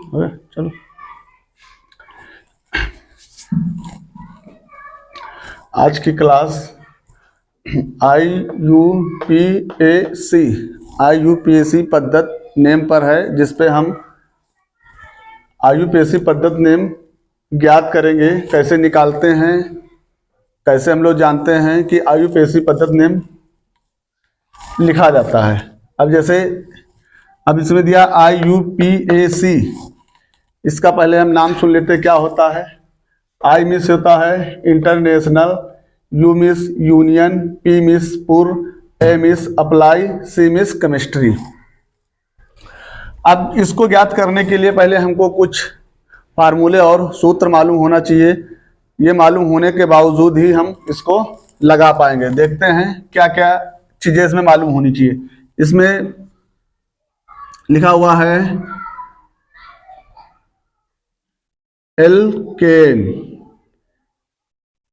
चलो, आज की क्लास IUPAC पद्धति नेम पर है, जिसपे हम IUPAC पद्धति नेम ज्ञात करेंगे। कैसे निकालते हैं, कैसे हम लोग जानते हैं कि IUPAC पद्धति नेम लिखा जाता है। अब जैसे अब इसमें दिया IUPAC, इसका पहले हम नाम सुन लेते क्या होता है। I मिस होता है international, U miss union, P miss पूर्व, A miss apply, C miss chemistry. अब इसको ज्ञात करने के लिए पहले हमको कुछ फार्मूले और सूत्र मालूम होना चाहिए। ये मालूम होने के बावजूद ही हम इसको लगा पाएंगे। देखते हैं क्या क्या चीजें इसमें मालूम होनी चाहिए। इसमें लिखा हुआ है एल्केन।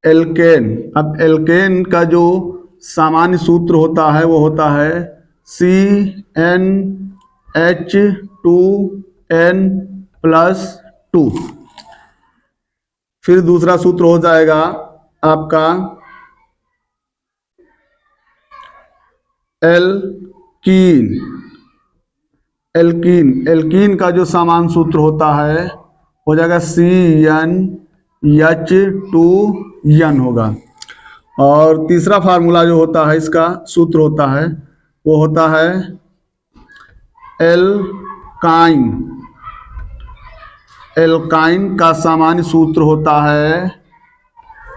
एल्केन, अब एल्केन का जो सामान्य सूत्र होता है वो होता है CnH2n+2। फिर दूसरा सूत्र हो जाएगा आपका एल्कीन। एल्कीन, एल्कीन का जो सामान्य सूत्र होता है हो जाएगा CnH2n होगा। और तीसरा फार्मूला जो होता है, इसका सूत्र होता है वो होता है एल्काइन। एल्काइन का सामान्य सूत्र होता है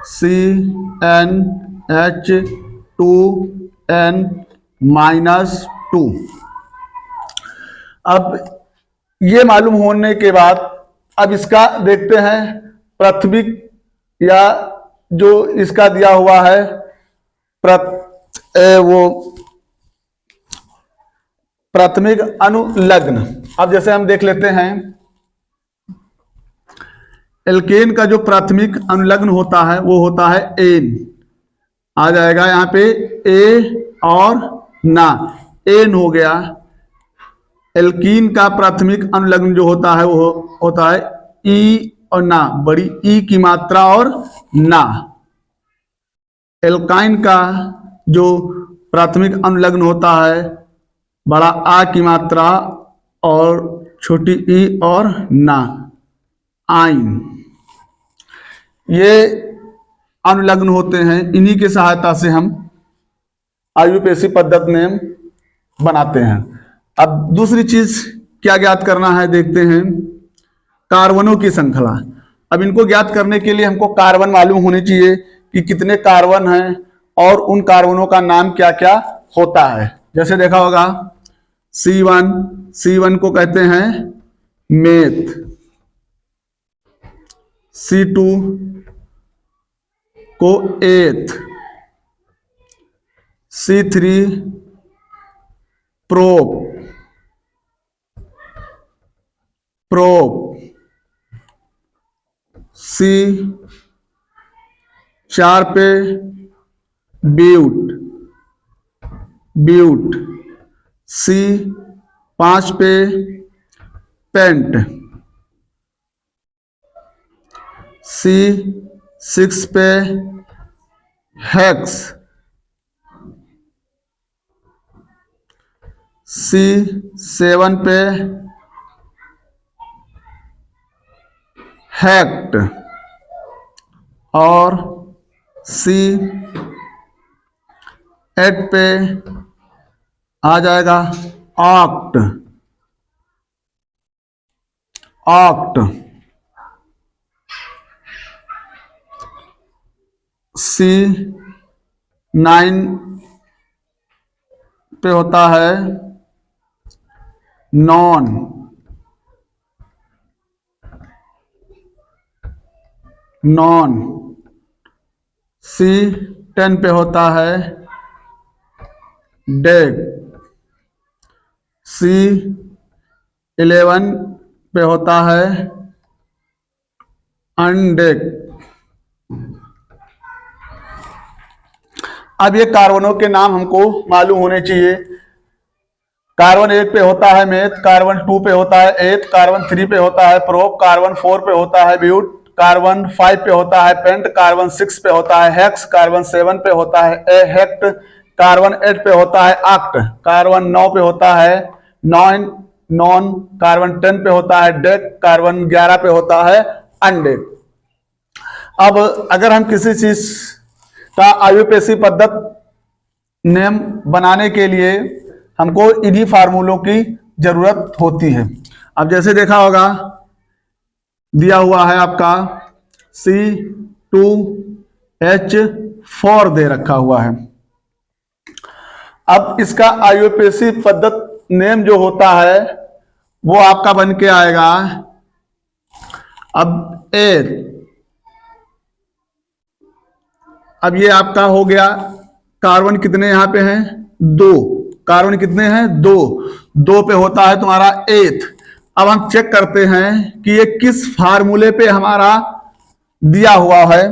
CnH2n-2। अब ये मालूम होने के बाद अब इसका देखते हैं प्राथमिक, या जो इसका दिया हुआ है वो प्राथमिक अनुलग्न। अब जैसे हम देख लेते हैं एल्केन का जो प्राथमिक अनुलग्न होता है वो होता है एन। आ जाएगा यहाँ पे ए और ना, एन हो गया। एल्कीन का प्राथमिक अनुलग्न जो होता है वो होता है ई और ना, बड़ी ई की मात्रा और ना। एल्काइन का जो प्राथमिक अनुलग्न होता है बड़ा आ की मात्रा और छोटी ई और ना, आइन। ये अनुलग्न होते हैं, इन्हीं की सहायता से हम IUPAC पद्धति नेम बनाते हैं। अब दूसरी चीज क्या ज्ञात करना है, देखते हैं कार्बनों की श्रृंखला। अब इनको ज्ञात करने के लिए हमको कार्बन मालूम होनी चाहिए कि कितने कार्बन हैं और उन कार्बनों का नाम क्या क्या होता है। जैसे देखा होगा C1 को कहते हैं मेथ, C2 को एथ, C3 प्रोप, C4 पे ब्यूट, C5 पे पेंट, C6 पे हेक्स, C7 पे हेक्ट और C8 पे आ जाएगा ऑक्ट। C9 पे होता है नॉन। C10 पे होता है डेक। C11 पे होता है अनडेक। अब ये कार्बनों के नाम हमको मालूम होने चाहिए। कार्बन 1 पे होता है मेथ, कार्बन 2 पे होता है एथ, कार्बन 3 पे होता है प्रोप, कार्बन 4 पे होता है ब्यूट, कार्बन 5 पे होता है पेंट, कार्बन 6 पे होता है हेक्स, कार्बन 7 पे होता है हेक्ट, कार्बन 8 पे होता है ऑक्ट, कार्बन 9 पे होता है नॉन, कार्बन 10 पे होता है डेक, कार्बन 11 पे होता है अनडेक। अब अगर हम किसी चीज का आयुपेशी पद्धति नेम बनाने के लिए हमको इन्हीं फार्मूलों की जरूरत होती है। अब जैसे देखा होगा दिया हुआ है आपका C2H4 दे रखा हुआ है। अब इसका आयुपेशी पद्धति नेम जो होता है वो आपका बन के आएगा, अब अब ये आपका हो गया, कार्बन कितने यहां पे हैं 2, कार्बन कितने हैं 2 पे होता है तुम्हारा एथ। अब हम चेक करते हैं कि ये किस फार्मूले पे हमारा दिया हुआ है।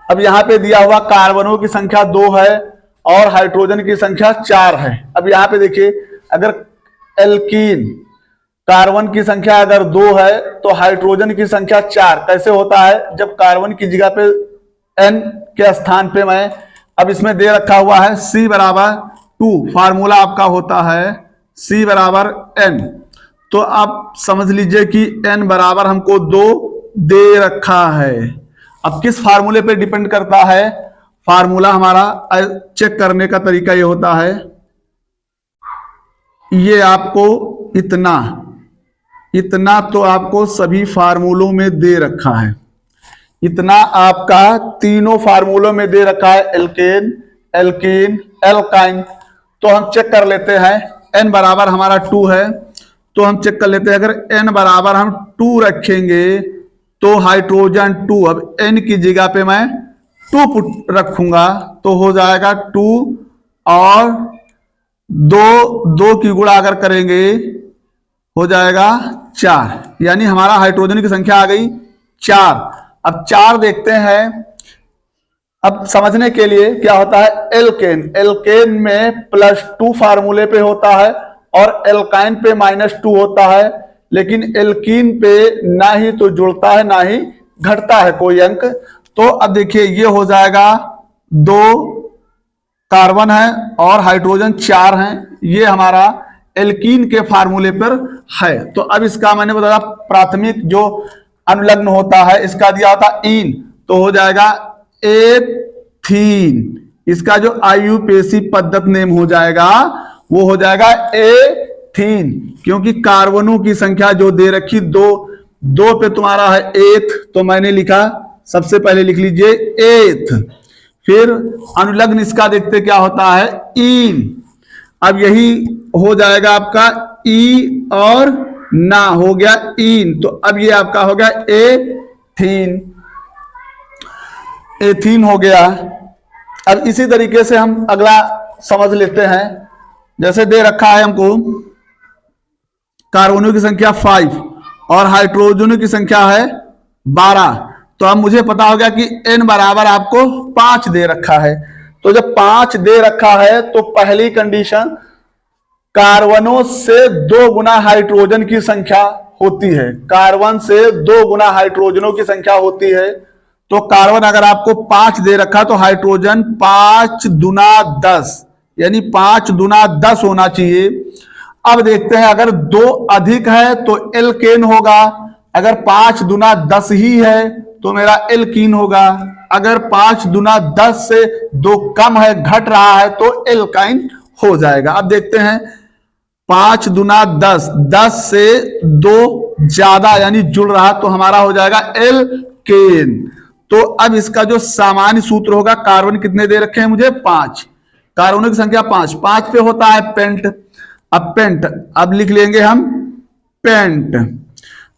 अब यहां पे दिया हुआ कार्बनों की संख्या 2 है और हाइड्रोजन की संख्या 4 है। अब यहां पे देखिए, अगर एल्कीन कार्बन की संख्या अगर 2 है तो हाइड्रोजन की संख्या 4 कैसे होता है, जब कार्बन की जगह पे N के स्थान पे मैं, अब इसमें दे रखा हुआ है C बराबर 2, फार्मूला आपका होता है C बराबर N। तो आप समझ लीजिए कि N बराबर हमको 2 दे रखा है। अब किस फार्मूले पे डिपेंड करता है, फार्मूला हमारा चेक करने का तरीका ये होता है, ये आपको इतना तो आपको सभी फार्मूलों में दे रखा है, इतना आपका तीनों फार्मूलों में दे रखा है, एल्केन, एल्कीन, एल्काइन। तो हम चेक कर लेते हैं, N बराबर हमारा 2 है तो हम चेक कर लेते हैं, अगर N बराबर हम 2 रखेंगे तो हाइड्रोजन 2, अब N की जगह पे मैं 2 रखूंगा तो हो जाएगा 2 और 2 की गुणा अगर करेंगे हो जाएगा 4, यानी हमारा हाइड्रोजन की संख्या आ गई 4। अब 4 देखते हैं, अब समझने के लिए क्या होता है, एल्केन, एल्केन में +2 फार्मूले पे होता है और एल्काइन पे -2 होता है, लेकिन एल्कीन पे ना ही तो जुड़ता है ना ही घटता है कोई अंक। तो अब देखिए ये हो जाएगा 2 कार्बन है और हाइड्रोजन 4 हैं, ये हमारा एल्कीन के फार्मूले पर है। तो अब इसका मैंने बताया प्राथमिक जो अनुलग्न होता है इसका दिया होता इन, तो हो जाएगा एथीन। इसका जो आयुपेशी पद्धति नेम हो जाएगा वो हो जाएगा एथीन, क्योंकि कार्बनों की संख्या जो दे रखी 2 पे तुम्हारा है एथ, तो मैंने लिखा, सबसे पहले लिख लीजिए एथ, फिर अनुलग्न इसका देखते क्या होता है इन। अब यही हो जाएगा आपका ई और ना, हो गया इन, तो अब ये आपका हो गया एथीन, एथीन हो गया। अब इसी तरीके से हम अगला समझ लेते हैं, जैसे दे रखा है हमको कार्बनों की संख्या 5 और हाइड्रोजनों की संख्या है 12, तो अब मुझे पता हो गया कि N बराबर आपको 5 दे रखा है। तो जब 5 दे रखा है तो पहली कंडीशन, कार्बनों से 2 गुना हाइड्रोजन की संख्या होती है, कार्बन से 2 गुना हाइड्रोजनों की संख्या होती है। तो कार्बन अगर आपको 5 दे रखा तो हाइड्रोजन 5 दूना 10, यानी 5 दूना 10 होना चाहिए। अब देखते हैं, अगर 2 अधिक है तो एल्केन होगा, अगर 5 दूना 10 ही है तो मेरा एल्कीन होगा, अगर 5 दूना 10 से 2 कम है, घट रहा है, तो एल्काइन हो जाएगा। अब देखते हैं 5 दूना 10, 10 से 2 ज्यादा यानी जुड़ रहा तो हमारा हो जाएगा एल्केन। तो अब इसका जो सामान्य सूत्र होगा, कार्बन कितने दे रखे हैं मुझे 5, कार्बनों की संख्या 5 पे होता है पेंट। अब पेंट, अब लिख लेंगे हम पेंट।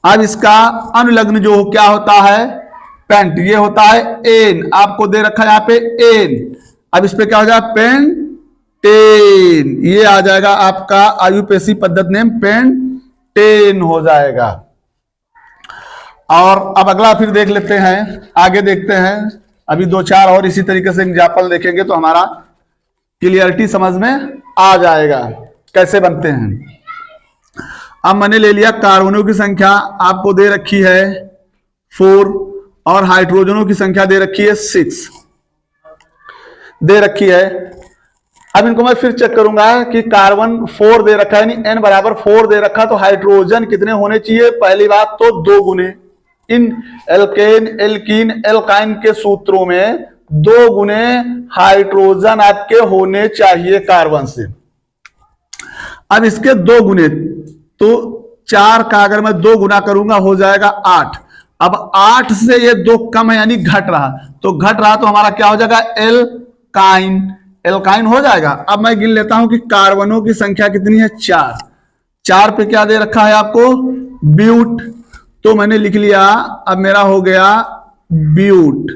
अब इसका अनुलग्न जो क्या होता है पेंट, ये होता है एन, आपको दे रखा है यहाँ पे एन। अब इस पे क्या हो जाएगा पेंटेन, ये आ जाएगा आपका आयुपेशी पद्धति नेम पेंटेन हो जाएगा। और अब अगला फिर देख लेते हैं, आगे देखते हैं, अभी 2-4 और इसी तरीके से एग्जाम्पल देखेंगे तो हमारा क्लियरिटी समझ में आ जाएगा। कैसे बनते हैं। अब मैंने ले लिया कार्बनों की संख्या आपको दे रखी है 4 और हाइड्रोजनों की संख्या दे रखी है 6 दे रखी है। अब इनको मैं फिर चेक करूंगा कि कार्बन 4 दे रखा है, यानी n बराबर 4 दे रखा, तो हाइड्रोजन कितने होने चाहिए। पहली बात तो 2 गुने, इन एल्केन एल्कीन एल्काइन के सूत्रों में 2 गुने हाइड्रोजन आपके होने चाहिए कार्बन से। अब इसके 2 गुने, तो 4 का अगर मैं 2 गुना करूंगा हो जाएगा 8। अब 8 से ये 2 कम है यानी घट रहा, तो घट रहा तो हमारा क्या हो जाएगा एल्काइन, एल्काइन हो जाएगा। अब मैं गिन लेता हूं कि कार्बनों की संख्या कितनी है 4, 4 पे क्या दे रखा है आपको ब्यूट, तो मैंने लिख लिया, अब मेरा हो गया ब्यूट,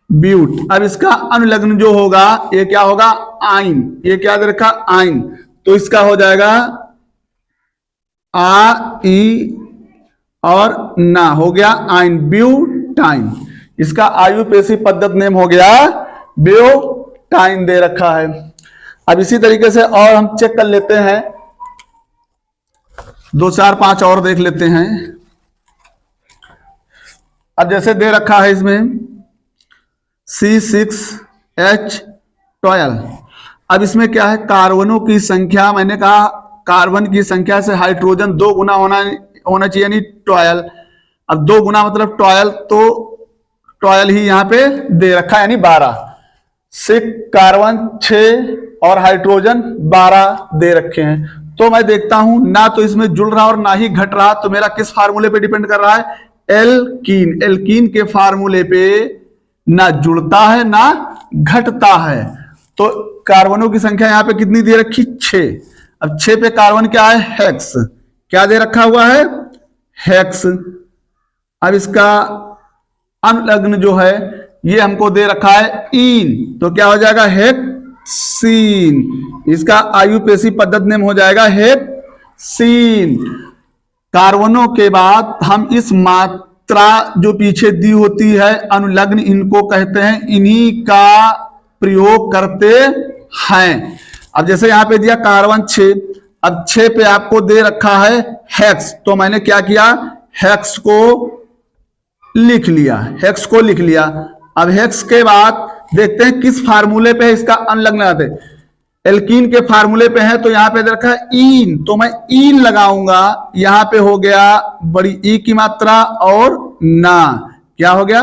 ब्यूट। अब इसका अनुलग्न जो होगा ये क्या होगा आइन, ये क्या दे रखा आइन, तो इसका हो जाएगा आ ई और ना, हो गया आइन ब्यूटाइन। इसका आयुपेशी पद्धत नेम हो गया ब्यूटाइन दे रखा है। अब इसी तरीके से और हम चेक कर लेते हैं, 2 4 5 और देख लेते हैं। अब जैसे दे रखा है इसमें C6H12, अब इसमें क्या है कार्बनों की संख्या, मैंने कहा कार्बन की संख्या से हाइड्रोजन 2 गुना होना चाहिए यानी 12। अब 2 गुना मतलब 12, तो 12 ही यहां पे दे रखा है यानी 12। 6 कार्बन 6 और हाइड्रोजन 12 दे रखे हैं। तो मैं देखता हूं ना तो इसमें जुड़ रहा और ना ही घट रहा, तो मेरा किस फार्मूले पे डिपेंड कर रहा है एल्कीन, एल्कीन के फार्मूले पे ना जुड़ता है ना घटता है। तो कार्बनों की संख्या यहां पे कितनी दे रखी 6। अब 6 पे कार्बन क्या है हेक्स, क्या दे रखा हुआ है हेक्स। अब इसका अनुलग्न जो है ये हमको दे रखा है इन, तो क्या हो जाएगा हेक्सीन। इसका आयुपेशी पद्धत नेम हो जाएगा हेक्सीन। कार्बनों के बाद हम इस मात्रा जो पीछे दी होती है अनुलग्न, इनको कहते हैं, इन्हीं का प्रयोग करते हैं। अब जैसे यहां पे दिया कार्बन 6, अब 6 पे आपको दे रखा है हेक्स, तो मैंने क्या किया हेक्स को लिख लिया, हेक्स को लिख लिया। अब हेक्स के बाद देखते हैं किस फार्मूले पे है इसका अनुलग्न आते, एल्कीन के फार्मूले पे है, तो यहां पे दे रखा है इन, तो मैं इन लगाऊंगा, यहां पे हो गया बड़ी ई की मात्रा और ना, क्या हो गया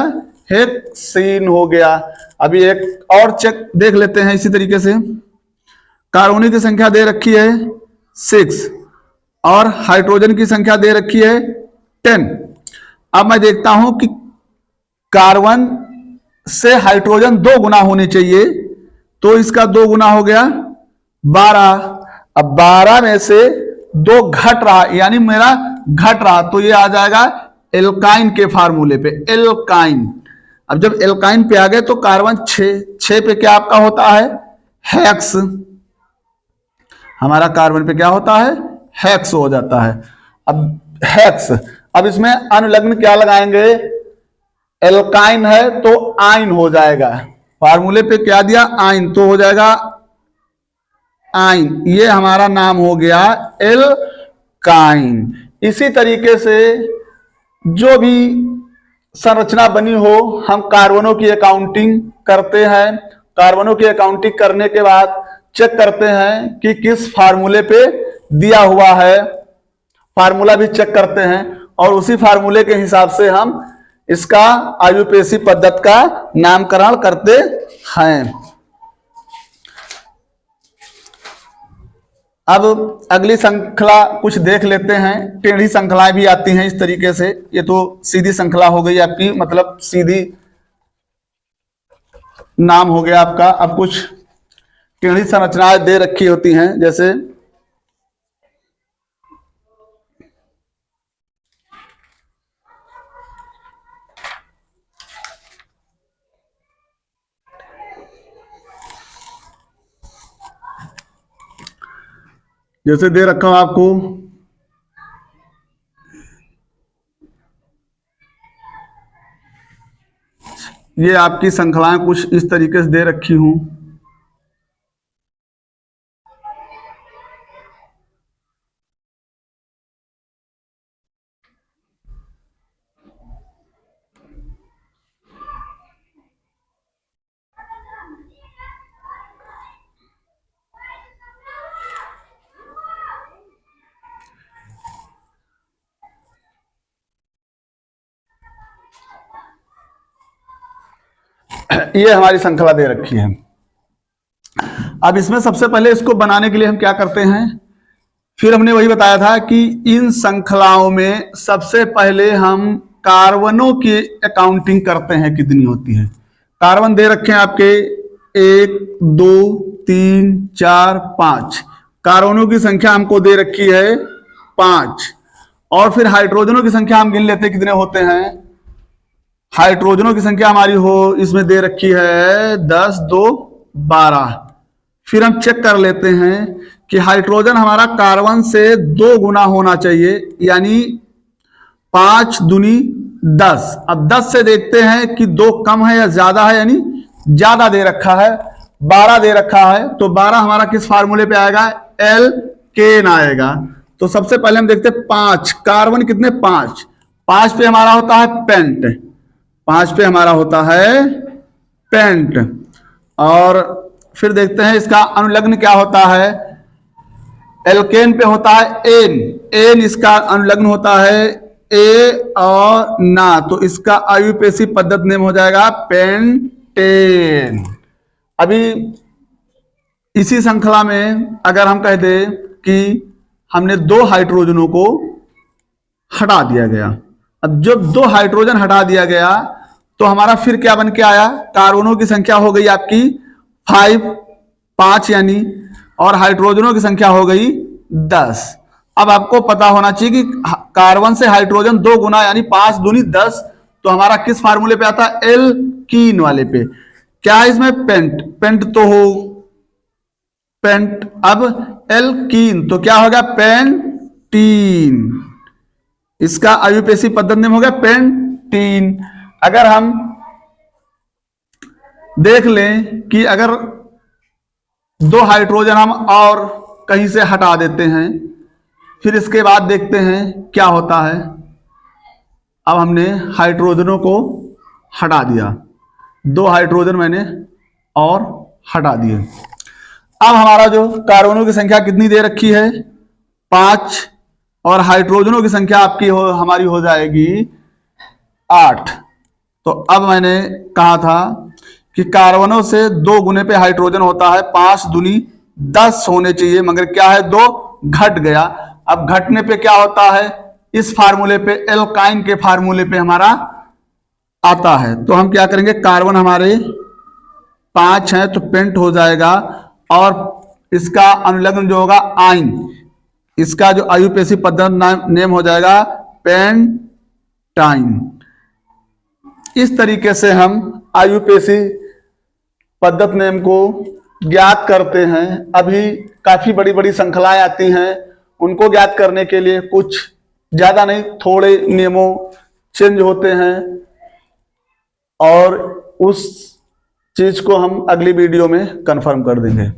हेक्सीन हो गया। अभी एक और चेक देख लेते हैं इसी तरीके से, कार्बोनिक की संख्या दे रखी है 6 और हाइड्रोजन की संख्या दे रखी है 10। अब मैं देखता हूं कि कार्बन से हाइड्रोजन 2 गुना होने चाहिए, तो इसका 2 गुना हो गया 12। अब 12 में से 2 घट रहा यानी मेरा घट रहा, तो ये आ जाएगा एल्काइन के फार्मूले पे एल्काइन। अब जब एल्काइन पे आ गए तो कार्बन 6 पे क्या आपका होता है हेक्स, हमारा कार्बन पे क्या होता है हेक्स हो जाता है। अब हेक्स, अब इसमें अनुलग्न क्या लगाएंगे, एल्काइन है तो आइन हो जाएगा, फार्मूले पे क्या दिया आइन, तो हो जाएगा आइन, ये हमारा नाम हो गया एल्काइन। इसी तरीके से जो भी संरचना बनी हो हम कार्बनों की अकाउंटिंग करते हैं, कार्बनों की अकाउंटिंग करने के बाद चेक करते हैं कि किस फार्मूले पे दिया हुआ है, फार्मूला भी चेक करते हैं और उसी फार्मूले के हिसाब से हम इसका आयुपेशी पद्धत का नामकरण करते हैं। अब अगली श्रृंखला कुछ देख लेते हैं, टेढ़ी श्रृंखलाएं भी आती हैं इस तरीके से, ये तो सीधी श्रृंखला हो गई आपकी, मतलब सीधी नाम हो गया आपका। अब कुछ टेढ़ी संरचनाएं दे रखी होती हैं, जैसे दे रखा हूं आपको ये आपकी श्रृंखलाएं कुछ इस तरीके से दे रखी हूं। ये हमारी श्रृंखला दे रखी है। अब इसमें सबसे पहले इसको बनाने के लिए हम क्या करते हैं, फिर हमने वही बताया था कि इन श्रृंखलाओं में सबसे पहले हम कार्बनों की अकाउंटिंग करते हैं कितनी होती है। कार्बन दे रखे हैं आपके 1 2 3 4 5, कार्बनों की संख्या हमको दे रखी है 5। और फिर हाइड्रोजनों की संख्या हम गिन लेते हैं कितने होते हैं। हाइड्रोजनों की संख्या हमारी हो इसमें दे रखी है 10 2 12। फिर हम चेक कर लेते हैं कि हाइड्रोजन हमारा कार्बन से 2 गुना होना चाहिए, यानी 5 दूनी 10। अब 10 से देखते हैं कि 2 कम है या ज्यादा है, यानी ज्यादा दे रखा है 12 दे रखा है, तो 12 हमारा किस फार्मूले पे आएगा, एल्केन आएगा। तो सबसे पहले हम देखते हैं 5, कार्बन कितने 5 पे हमारा होता है पेंट, 5 पे हमारा होता है पेंट। और फिर देखते हैं इसका अनुलग्न क्या होता है, एल्केन पे होता है एन इसका अनुलग्न होता है ए और ना, तो इसका आयुपेसी पद्धति नेम हो जाएगा पेंटेन। अभी इसी श्रृंखला में अगर हम कह दें कि हमने 2 हाइड्रोजनों को हटा दिया गया, अब जब 2 हाइड्रोजन हटा दिया गया तो हमारा फिर क्या बन के आया, कार्बनों की संख्या हो गई आपकी 5 यानी, और हाइड्रोजनों की संख्या हो गई 10। अब आपको पता होना चाहिए कि कार्बन से हाइड्रोजन 2 गुना यानी 5 दूनी 10, तो हमारा किस फार्मूले पे आता है, एल्कीन वाले पे। क्या है इसमें पेंट तो हो पेंट, अब एल्कीन तो क्या हो गया पेंटीन, इसका आयुपेसी पद्धति नेम हो गया पेंटीन। अगर हम देख लें कि अगर 2 हाइड्रोजन हम और कहीं से हटा देते हैं, फिर इसके बाद देखते हैं क्या होता है। अब हमने हाइड्रोजनों को हटा दिया, 2 हाइड्रोजन मैंने और हटा दिए। अब हमारा जो कार्बनों की संख्या कितनी दे रखी है 5, और हाइड्रोजनों की संख्या आपकी हमारी हो जाएगी 8। तो अब मैंने कहा था कि कार्बनों से 2 गुने पे हाइड्रोजन होता है, 5 दूनी 10 होने चाहिए, मगर क्या है 2 घट गया। अब घटने पे क्या होता है, इस फार्मूले पे एल्काइन के फार्मूले पे हमारा आता है। तो हम क्या करेंगे, कार्बन हमारे 5 हैं तो पेंट हो जाएगा, और इसका अनुलग्न जो होगा आइन, इसका जो आयुपेसी पद्धति नेम हो जाएगा पेंटाइन। इस तरीके से हम आयुपेसी पद्धति नेम को ज्ञात करते हैं। अभी काफी बड़ी बड़ी श्रृंखलाएं आती हैं, उनको ज्ञात करने के लिए कुछ ज्यादा नहीं, थोड़े नियमों चेंज होते हैं, और उस चीज को हम अगली वीडियो में कंफर्म कर देंगे।